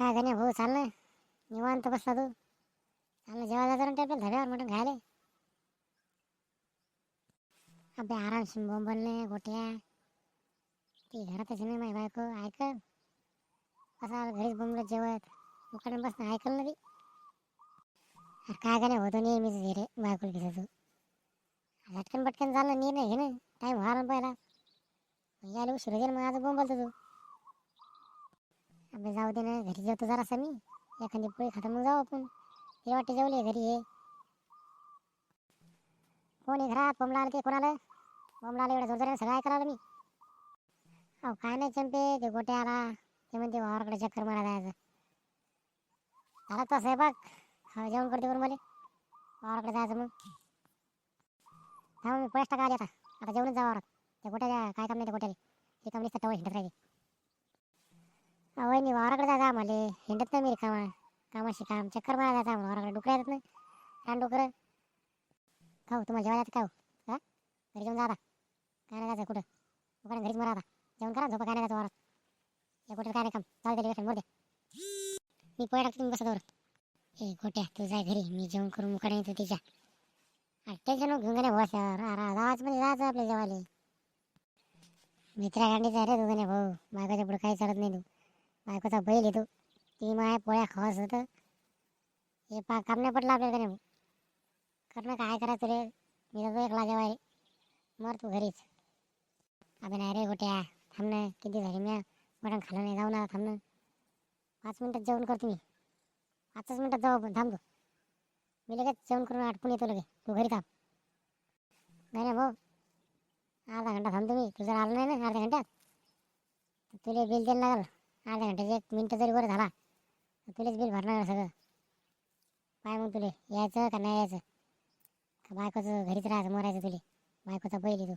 काय गण्या भाऊ चाल ना निवांत बसला तू. चाल ना जेवायला जाणार टेबल धाब्यावर मटण खायला. अबे आरामशीर बोंबलने गोट्या. ती घरातच नाही माझी बायको ऐकल. असा घरीच बोंबलत जेवत उकडून बसणं ऐकल ना ती. अरे काय गण्या होतो नेहमीच रे बायकोला घेतो तू. झटकन पटकन चाललं नी नाही घे ना. टाईम व्हायला पहिला यायला उशीर गेला मग आज बोंबलतो तू. अबे जाऊ दे ना घरी जेवतो जरासा मी. एखादी पोळी खाता मग जाऊ आपण. ते वाटते जेवले घरी हे. कोणी घरात बोंबला आलं ते कोणाला बोंबला आलं एवढं जोरदार सगळं ऐकायला आलं मी. अहो काय नाही चंपे ते गोट्या आला ते म्हणते वावराकडे चक्कर मारा जायचं. झाला तो स्वयंपाक हा जेवण करते बरं मला वावराकडे जायचं मग. थांब मी पैसे टाका आले आता जेवणच जा वावरात. त्या गोट्या काय काम नाही त्या गोट्याला ते काम नाही टवळ हिंडत राहिली. वहिनी वावराकडे जायचं आम्हाला हिंडत नाही मी रिकामा कामाशी काम चक्कर मारा जायचं आम्हाला वावराकडे डुकरं येतात ना रानडुकरं. खाऊ तुम्हाला जेवायला येतं का हो? घरी जेवून जा आता. काय नाही जायचं कुठं दुकान घरीच मरा आता. जेवण करा झोपा काय नाही जायचं वावरात. या गोट्यात काय नाही काम चालते वेळ मोर द्या. मी पोहे टाकतो तुम्ही बसा जवळ. ए गोट्या तू जाय घरी मी जेवण करून मुकाडे येतो तिच्या. टेन्शन घेऊन गेले बसावर आवाज मध्ये जायचं आपल्या जेवायला. मित्रा गांडीचा रे तू गणे भाऊ बायकोच्या पुढे काही चालत नाही तू. बायकोचा बैल येतो ती माय पोळ्या खावाच होतं. हे काम नाही पडलं आपल्याला गणे भाऊ. करणं काय करायचं रे मी जातो एकला जेवाय मर तू घरीच. अबे नाही रे गोट्या थांब ना किती झाली मी मटण खाल्लं नाही जाऊ ना थांब ना. 5 मिनिटात जेवण करतो मी. 5च मिनिटात जाऊ आपण थांबतो. मी लगेच जेवण करून आटपून येतो लगे तू घरी थांब. नाही ना भाऊ अर्धा घंटा थांबतो मी. तू जर आला नाही ना अर्ध्या घंट्यात तुला बिल द्यायला लागल. अर्ध्या घंट्याचे 1 मिनिट जरी बरं झाला तर तुलाच बिल भरणार सगळं. काय मग तुला यायचं का नाही यायचं का बायकोचं घरीच राहायचं मरायचं तुला. बायकोचा बैल तू